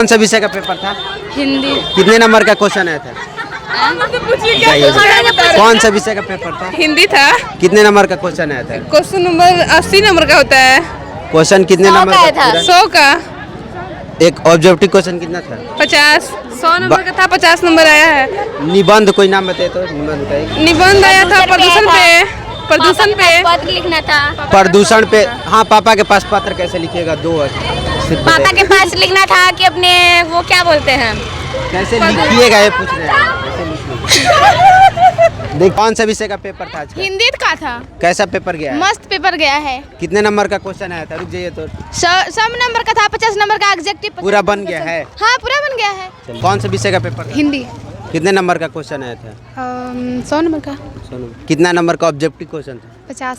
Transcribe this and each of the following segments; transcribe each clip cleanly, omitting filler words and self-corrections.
कौन सा विषय का पेपर था? हिंदी। कितने नंबर का क्वेश्चन आया था? कौन सा विषय का पेपर था? हिंदी था। कितने नंबर का क्वेश्चन आया था? क्वेश्चन नंबर 80 नंबर का होता है। क्वेश्चन कितने नंबर का था? 100 का। एक ऑब्जेक्टिव क्वेश्चन कितना था? 50। 100 नंबर का था, 50 नंबर आया है। निबंध कोई नाम बताए तो निबंध बताइए। निबंध आया था प्रदूषण पे। प्रदूषण पे पत्र लिखना था। प्रदूषण पे। हाँ, पापा के पास पत्र कैसे लिखिएगा? दो सिर्फ पापा बताइए। के पास लिखना था कि अपने वो क्या बोलते हैं, कैसे लिखिएगा ये पूछ रहे हैं। कैसे लिखिएगा? देख, कौन सा विषय का पेपर था आज का? हिंदी का था। कैसा पेपर गया है? मस्त पेपर गया है। कितने नंबर का क्वेश्चन आया था? रुक जाइए तो। 100 नंबर का था, 50 नंबर का एग्जेक्टिव। पूरा बन गया है? हाँ, पूरा बन गया है। चलिए। कौन सा विषय का पेपर था? हिंदी। कितने नंबर का क्वेश्चन आया था? 100 नंबर का। कितना नंबर का ऑब्जेक्टिव क्वेश्चन था? 50।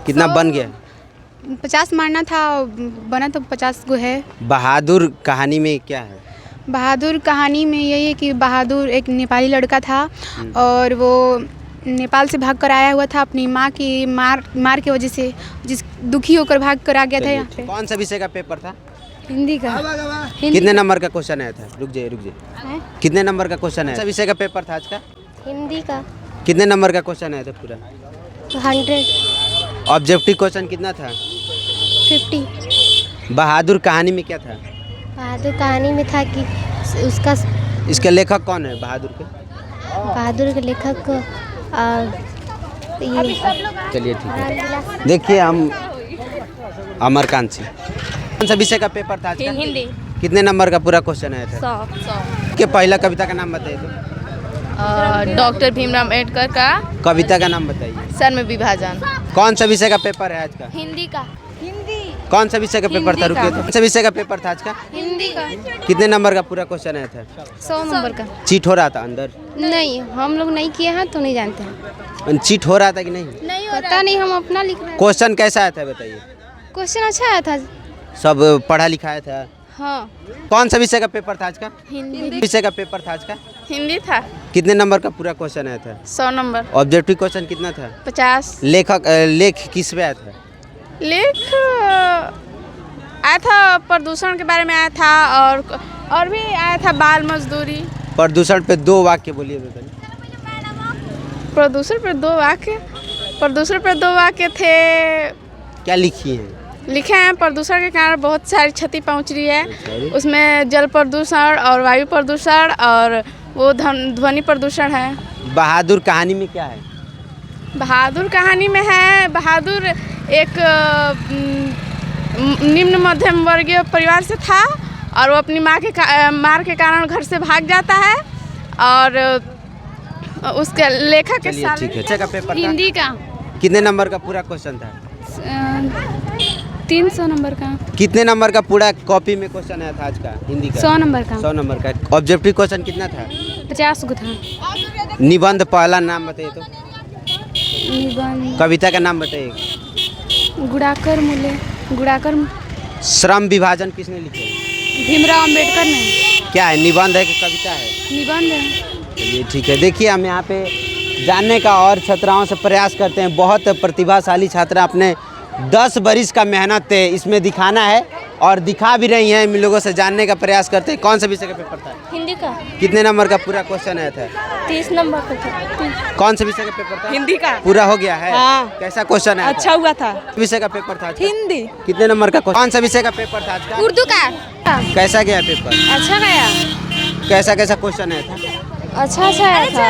कितना बन गया? 50 मारना था, बना तो 50 गो है। बहादुर कहानी में क्या है? बहादुर कहानी में यही है कि बहादुर एक नेपाली लड़का था और वो नेपाल से भाग कर आया हुआ था अपनी माँ की मार की वजह से, जिस दुखी होकर भाग कर आ गया था यहाँ पे। कौन सा विषय का पेपर था? हिंदी का। कितने नंबर का क्वेश्चन आया था? रुक जाइए। कितने नंबर का क्वेश्चन आया? विषय का पेपर था आज का? हिंदी का। कितने नंबर का क्वेश्चन आया था पूरा? 100। ऑब्जेक्टिव क्वेश्चन कितना था? 50। बहादुर कहानी में क्या था? बहादुर कहानी में था कि उसका इसके लेखक कौन है बहादुर के? बहादुर के लेखक ये चलिए ठीक है। देखिए, हम अमरकांत सिंह। कौन सा विषय का पेपर था आज का? हिंदी। कितने नंबर का पूरा क्वेश्चन आया था? 100। के पहला कविता का नाम बताइए तो। डॉक्टर भीमराव अम्बेडकर का कविता का नाम बताइए। सर में विभाजन। कौन सा विषय का पेपर है आज का? हिंदी का। कौन सा विषय का पेपर था? रुकिए तो। कौन सा विषय का पेपर था आज का? हिंदी का। कितने नंबर का पूरा क्वेश्चन आया था? 100 नंबर का। चीट हो रहा था अंदर? नहीं, हम लोग नहीं किए हैं तो नहीं जानते हैं। चीट हो रहा था कि नहीं? पता नहीं, हम अपना लिख रहे हैं। क्वेश्चन कैसा आया था बताइए? क्वेश्चन अच्छा आया था। सब पढ़ा लिखा आया था? हाँ। कौन सा विषय का पेपर था आज का? हिंदी। विषय का पेपर था आज का? हिंदी था। कितने नंबर का पूरा क्वेश्चन आया था? 100 नंबर। ऑब्जेक्टिव क्वेश्चन कितना था? 50। लेख किस पे आया था? लेख आया था प्रदूषण के बारे में आया था और भी आया था बाल मजदूरी। प्रदूषण पे 2 वाक्य बोलिए बताइए। प्रदूषण पर दो वाक्य थे। क्या लिखी है? लिखे हैं प्रदूषण के कारण बहुत सारी क्षति पहुंच रही है। उसमें जल प्रदूषण और वायु प्रदूषण और वो ध्वनि प्रदूषण है। बहादुर कहानी में क्या है? बहादुर कहानी में है, बहादुर एक निम्न मध्यम वर्गीय परिवार से था और वो अपनी मार के कारण घर से भाग जाता है और उसके लेखक के साथ। ठीक है। विषय का पेपर था? हिंदी का। कितने नंबर का पूरा क्वेश्चन था? 300 नंबर का। कितने नंबर का पूरा कॉपी में क्वेश्चन आया था आज का हिंदी का? 100 नंबर का। 100 नंबर का। ऑब्जेक्टिव क्वेश्चन कितना था? 50 गो था। निबंध पहला नाम बताइए तो। निबंध कविता का नाम बताइए। गुड़ाकर श्रम विभाजन किसने लिखे? भीमराव अम्बेडकर ने। क्या है, निबंध है कि कविता है? निबंध है। चलिए ठीक है। देखिए, हम यहाँ पे जानने का और छात्राओं से प्रयास करते हैं। बहुत प्रतिभाशाली छात्रा अपने 10 बरिस का मेहनत इसमें दिखाना है और दिखा भी रही हैं। इन लोगों से जानने का प्रयास करते हैं। कौन सा विषय का पेपर था? हिंदी का। कितने नंबर का पूरा क्वेश्चन आया था? 30 नंबर का था। कौन सा विषय का पेपर था? हिंदी का। पूरा हो गया है? हाँ। कैसा क्वेश्चन आया अच्छा हुआ था। विषय का पेपर था आज का? हिंदी। कितने नंबर का? कौन सा विषय का पेपर था आज का? उर्दू का। कैसा गया पेपर? अच्छा गया। कैसा कैसा क्वेश्चन आया था? अच्छा आया था।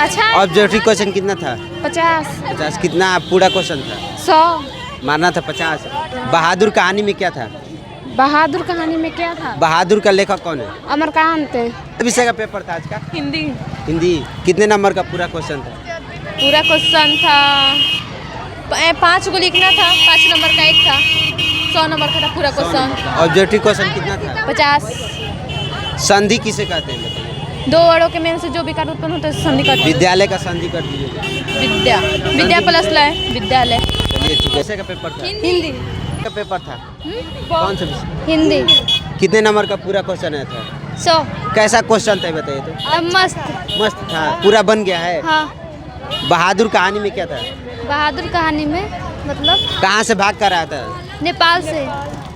अच्छा। ऑब्जेक्टिव क्वेश्चन कितना था? 50। कितना पूरा क्वेश्चन था? 100। मारना था 50। बहादुर कहानी में क्या था? बहादुर कहानी में क्या था? बहादुर का लेखक कौन है? अमरकांत। विषय का पेपर था आज का? हिंदी। हिंदी। कितने नंबर का पूरा क्वेश्चन था? पूरा क्वेश्चन था 5 को लिखना था, 5 नंबर का एक था। 100 नंबर का था पूरा क्वेश्चन। ऑब्जेक्टिव क्वेश्चन कितना था? 50। संधि किसे कहते हैं बताइए? 2 वर्डों के मेल से जो विकार उत्पन्न होता है संधि कहते हैं। विद्यालय का संधि कर दीजिए। विद्या प्लस लय विद्यालय। चलिए ठीक है। विषय का पेपर था? हिंदी का पेपर था? कौन सा विषय? हिंदी। कितने नंबर का पूरा क्वेश्चन आया था? 100। कैसा क्वेश्चन था बताइए तो? मस्त। मस्त था। पूरा बन गया है? हाँ। बहादुर कहानी में क्या था? बहादुर कहानी में मतलब कहाँ से भाग कर आया था? नेपाल से।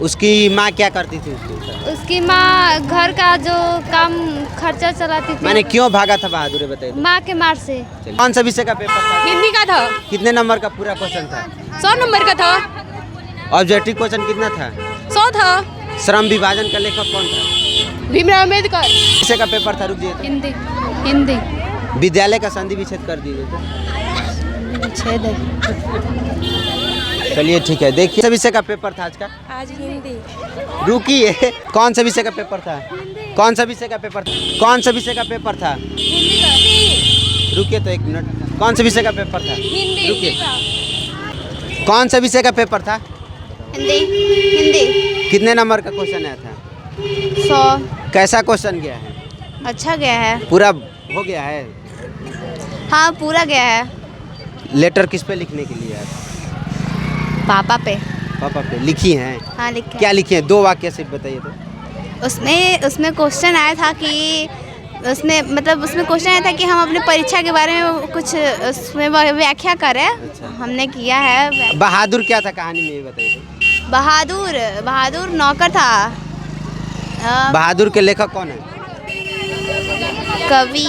उसकी माँ क्या करती थी उसके साथ? उसकी माँ घर का जो काम खर्चा चलाती थी। मैंने क्यों भागा था बहादुर, ये बताइए तो। माँ के मार से। चलिए। कौन सा विषय का पेपर था? हिंदी का था। कितने नंबर का पूरा क्वेश्चन था? 100 नंबर का था। ऑब्जेक्टिव क्वेश्चन कितना था? 100 था। श्रम विभाजन का लेखक कौन था? भीमराव अम्बेडकर। विषय का पेपर था, रुक जाइए तो। हिंदी। हिंदी। विद्यालय का संधि विच्छेद कर दीजिए तो। चलिए ठीक है, देखिए कौन सा विषय का पेपर था आज का? आज हिंदी। रुकिए, कौन सा विषय का पेपर था? कौन सा विषय का पेपर था? कौन सा विषय का पेपर था? रुकिए तो 1 मिनट, कौन सा विषय का पेपर था? रुकिए, कौन सा विषय का पेपर था? हिंदी। हिंदी। कितने नंबर का क्वेश्चन आया था? 100। कैसा क्वेश्चन गया है? अच्छा गया है। पूरा हो गया है? हाँ पूरा गया है। लेटर किस पे लिखने के लिए आया? पापा पे। पापा पे लिखी हैं? हाँ लिखे। क्या लिखी हैं? 2 वाक्य से बताइए तो। उसमें क्वेश्चन आया था कि उसमें क्वेश्चन आया था कि हम अपने परीक्षा के बारे में कुछ उसमें व्याख्या करें। अच्छा। हमने किया है। बहादुर क्या था कहानी में, ये बताइए तो। बहादुर नौकर था। बहादुर के लेखक कौन है? कवि,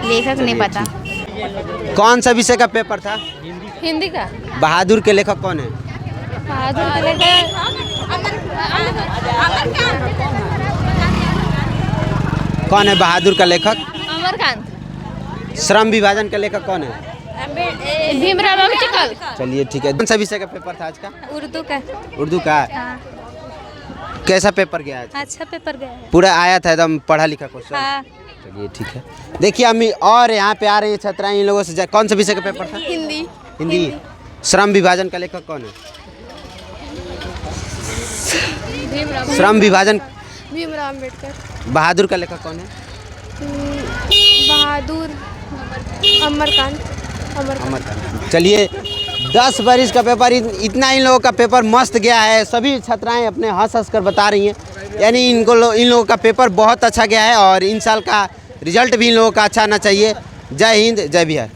लेखक नहीं पता। कौन सा विषय का पेपर था? हिंदी का। बहादुर के लेखक कौन है? बहादुर के लेकर कौन है बहादुर का लेखक? अमरकांत। श्रम विभाजन का लेखक कौन है? भीमराव अम्बेडकर। चलिए ठीक है। कौन सा विषय का पेपर था आज का? उर्दू का। उर्दू का। कैसा पेपर गया आज? अच्छा पेपर गया है। पूरा आया था एकदम पढ़ा लिखा क्वेश्चन? हाँ। चलिए ठीक है। देखिए अम्मी, और यहाँ पे आ रही है छात्राएं, इन लोगों से कौन सा विषय का पेपर था? हिंदी। हिंदी। श्रम विभाजन का लेखक कौन है? श्रम विभाजन। भीमराव अम्बेडकर। बहादुर का लेखक कौन है? बहादुर अमरकांत। अमरकांत। चलिए 10 बरिस का पेपर, इतना इन लोगों का पेपर मस्त गया है। सभी छात्राएं अपने हंस कर बता रही हैं, यानी इन लोगों का पेपर बहुत अच्छा गया है और इन साल का रिजल्ट भी इन लोगों का अच्छा आना चाहिए। जय हिंद, जय बिहार।